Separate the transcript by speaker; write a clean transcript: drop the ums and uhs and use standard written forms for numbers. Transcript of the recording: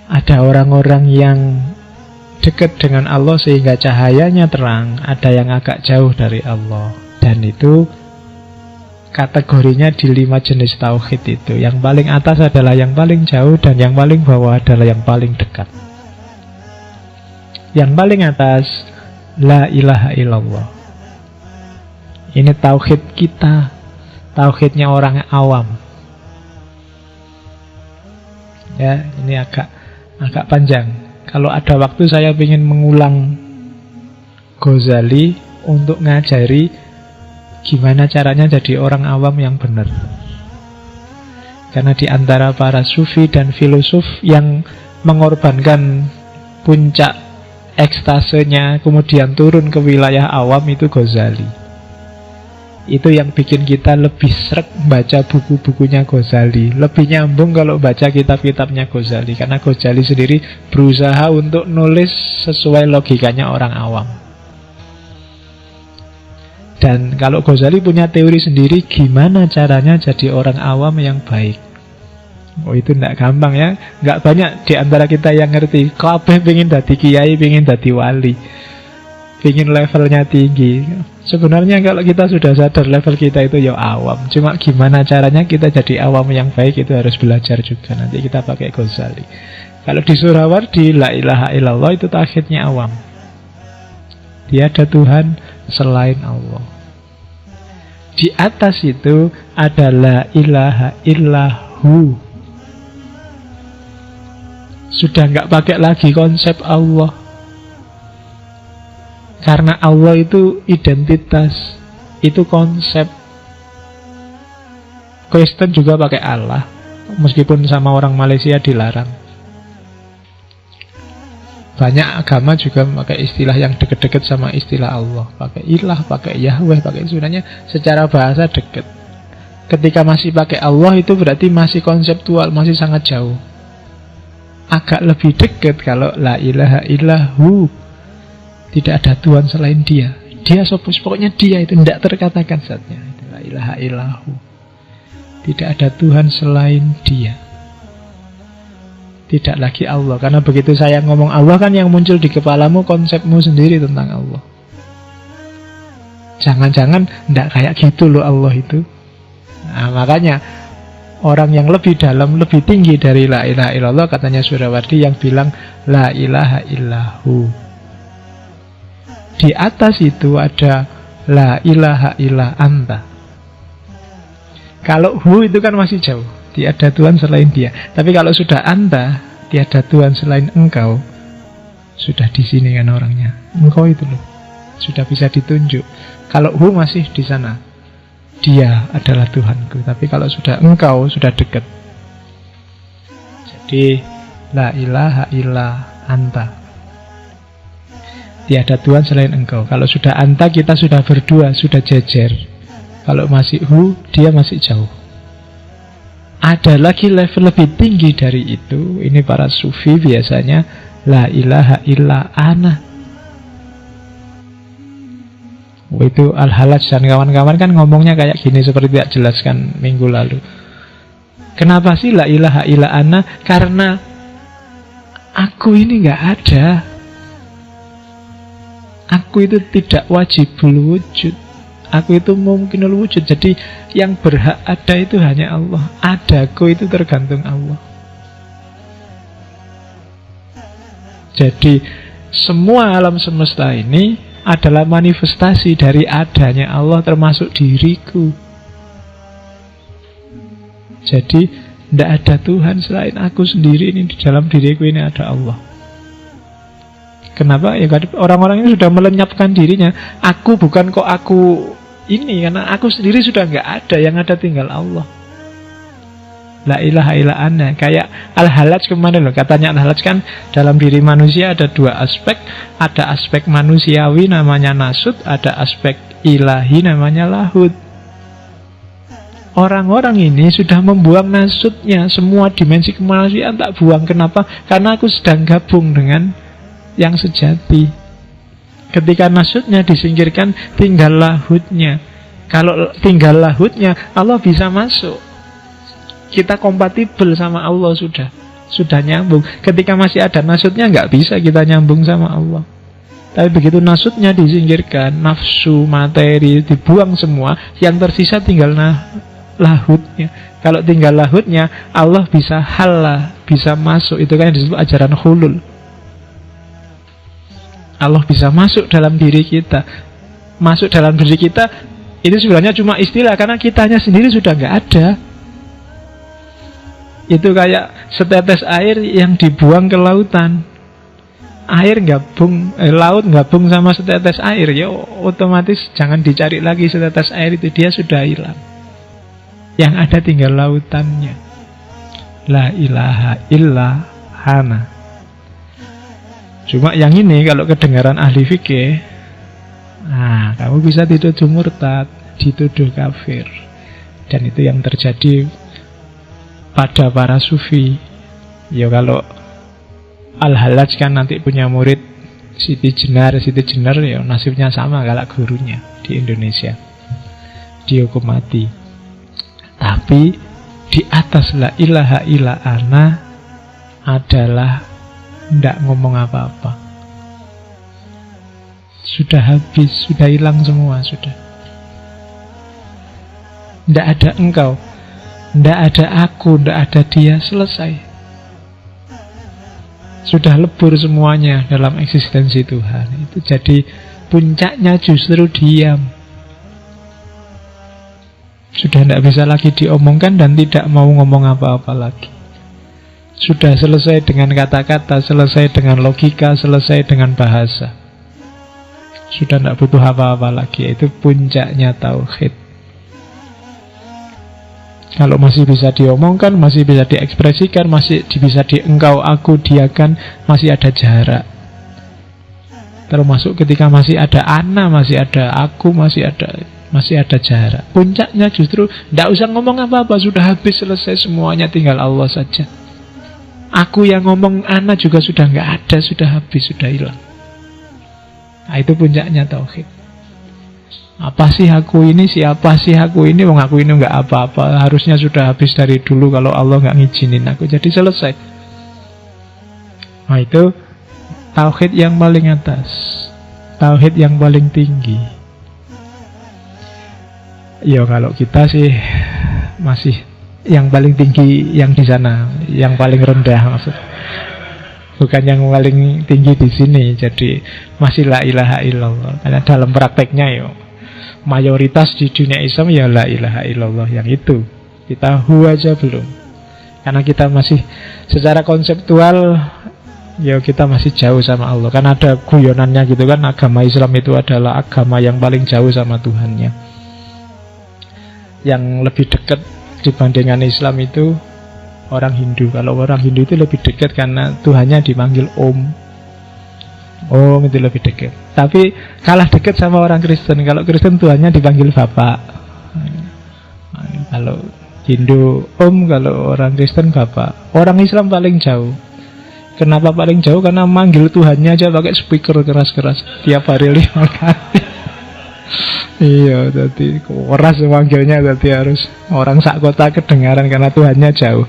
Speaker 1: Ada orang-orang yang dekat dengan Allah sehingga cahayanya terang, ada yang agak jauh dari Allah. Dan itu kategorinya di 5 jenis tauhid itu. Yang paling atas adalah yang paling jauh, dan yang paling bawah adalah yang paling dekat. Yang paling atas, la ilaha illallah. Ini tauhid kita, tauhidnya orang awam. Ya, ini agak panjang. Kalau ada waktu saya ingin mengulang Ghazali untuk ngajari gimana caranya jadi orang awam yang benar. Karena di antara para sufi dan filosof yang mengorbankan puncak ekstasenya kemudian turun ke wilayah awam itu Ghazali. Itu yang bikin kita lebih sreg baca buku-bukunya Ghazali, lebih nyambung kalau baca kitab-kitabnya Ghazali. Karena Ghazali sendiri berusaha untuk nulis sesuai logikanya orang awam. Dan kalau Ghazali punya teori sendiri gimana caranya jadi orang awam yang baik. Oh, itu tidak gampang ya. Nggak banyak di antara kita yang ngerti. Kabeh pengen dadi kiai, pengen dadi wali, pengen levelnya tinggi. Sebenarnya kalau kita sudah sadar level kita itu ya awam. Cuma gimana caranya kita jadi awam yang baik itu harus belajar juga. Nanti kita pakai Ghazali. Kalau di Surawardi, la ilaha illallah itu tauhidnya awam. Tiada Tuhan selain Allah. Di atas itu ada la ilaha illahu. Sudah nggak pakai lagi konsep Allah. Karena Allah itu identitas, itu konsep. Kristen juga pakai Allah, meskipun sama orang Malaysia dilarang. Banyak agama juga pakai istilah yang deket-deket sama istilah Allah. Pakai ilah, pakai Yahweh, pakai sebenarnya secara bahasa deket. Ketika masih pakai Allah itu berarti masih konseptual, masih sangat jauh. Agak lebih deket kalau la ilaha illahu. Tidak ada Tuhan selain dia. Dia sopus, pokoknya dia itu tidak terkatakan zatnya. La ilaha illahu. Tidak ada Tuhan selain dia. Tidak lagi Allah. Karena begitu saya ngomong Allah kan yang muncul di kepalamu konsepmu sendiri tentang Allah. Jangan-jangan tidak kayak gitu loh Allah itu. Nah, makanya orang yang lebih dalam, lebih tinggi dari la ilaha illallah, katanya Surawardi yang bilang la ilaha illahu. Di atas itu ada la ilaha illa anta. Kalau hu itu kan masih jauh, tiada Tuhan selain dia. Tapi kalau sudah anta, tiada Tuhan selain engkau, sudah di sini kan orangnya. Engkau itu loh, sudah bisa ditunjuk. Kalau hu masih di sana, dia adalah Tuhanku. Tapi kalau sudah engkau, sudah dekat. Jadi la ilaha illa anta. Tiada Tuhan selain engkau. Kalau sudah anta, kita sudah berdua, sudah jejer. Kalau masih hu, dia masih jauh. Ada lagi level lebih tinggi dari itu. Ini para sufi biasanya la ilaha illa ana. Itu Al-Halaj dan kawan-kawan kan ngomongnya kayak gini, seperti tidak jelaskan minggu lalu. Kenapa sih la ilaha illa ana? Karena aku ini gak ada. Aku itu tidak wajibul wujud. Aku itu mungkinul wujud. Jadi yang berhak ada itu hanya Allah. Adaku itu tergantung Allah. Jadi semua alam semesta ini adalah manifestasi dari adanya Allah, termasuk diriku. Jadi tidak ada Tuhan selain aku sendiri. Ini di dalam diriku ini ada Allah. Kenapa? Ya orang-orang ini sudah melenyapkan dirinya. Aku bukan kok aku ini, karena aku sendiri sudah nggak ada. Yang ada tinggal Allah. La ilaha illa ana. Kayak Al-Halaj kemarin loh. Katanya Al-Halaj kan dalam diri manusia ada dua aspek. Ada aspek manusiawi namanya nasut. Ada aspek ilahi namanya lahud. Orang-orang ini sudah membuang nasutnya. Semua dimensi kemanusiaan tak buang. Kenapa? Karena aku sedang gabung dengan yang sejati. Ketika nasutnya disingkirkan, tinggal lahudnya. Kalau tinggal lahudnya, Allah bisa masuk. Kita kompatibel sama Allah sudah. sudah nyambung. Ketika masih ada nasutnya nggak bisa kita nyambung sama Allah. Tapi begitu nasutnya disingkirkan, nafsu, materi dibuang semua, yang tersisa tinggal lahutnya. Kalau tinggal lahutnya, Allah bisa halah, bisa masuk. Itu kan yang disebut ajaran hulul. Allah bisa masuk dalam diri kita. Masuk dalam diri kita itu sebenarnya cuma istilah, karena kitanya sendiri sudah nggak ada. Itu kayak setetes air yang dibuang ke lautan. Air gabung, laut gabung sama setetes air, ya otomatis jangan dicari lagi setetes air itu, dia sudah hilang. Yang ada tinggal lautannya. La ilaha illa hana. Cuma yang ini kalau kedengaran ahli fikih, nah kamu bisa dituduh murtad, dituduh kafir. Dan itu yang terjadi pada para sufi. Ya kalau Al-Hallaj kan nanti punya murid Siti Jenar ya nasibnya sama kayak gurunya di Indonesia, dihukum mati. Tapi di atas la ilaha illa ana adalah tidak ngomong apa-apa. Sudah habis, sudah hilang semua, sudah. Tidak ada engkau, tidak ada aku, tidak ada dia, selesai. Sudah lebur semuanya dalam eksistensi Tuhan. Itu jadi puncaknya justru diam. Sudah tidak bisa lagi diomongkan dan tidak mau ngomong apa-apa lagi. Sudah selesai dengan kata-kata, selesai dengan logika, selesai dengan bahasa. Sudah tidak butuh apa-apa lagi. Itu puncaknya tauhid. Kalau masih bisa diomongkan, masih bisa diekspresikan, masih bisa engkau, aku, diakan, masih ada jarak. Termasuk ketika masih ada ana, masih ada aku, masih ada jarak. Puncaknya justru tidak usah ngomong apa-apa, sudah habis, selesai semuanya, tinggal Allah saja. Aku yang ngomong, ana juga sudah nggak ada, sudah habis, sudah hilang. Nah, itu puncaknya tauhid. Apa sih aku ini, siapa sih aku ini, wong aku ini nggak apa-apa, harusnya sudah habis dari dulu kalau Allah nggak ngizinin aku, jadi selesai. Nah itu tauhid yang paling atas, tauhid yang paling tinggi. Ya kalau kita sih masih yang paling tinggi yang di sana, yang paling rendah maksud. Bukan yang paling tinggi di sini, jadi masih la ilaha illallah. Karena dalam prakteknya ya mayoritas di dunia Islam ya la ilaha illallah yang itu. Kita aja belum. Karena kita masih secara konseptual ya kita masih jauh sama Allah. Kan ada guyonannya gitu kan, agama Islam itu adalah agama yang paling jauh sama Tuhannya. Yang lebih dekat dibandingkan Islam itu orang Hindu. Kalau orang Hindu itu lebih dekat karena Tuhannya dipanggil Om. Oh, itu lebih dekat. Tapi kalah dekat sama orang Kristen. Kalau Kristen Tuhannya dipanggil Bapak. Kalau Hindu Om, kalau orang Kristen Bapak. Orang Islam paling jauh. Kenapa paling jauh? Karena manggil Tuhannya aja pakai speaker keras-keras tiap hari 5 kali. Iya, jadi keras manggilnya, jadi harus orang sak kota kedengaran karena Tuhannya jauh.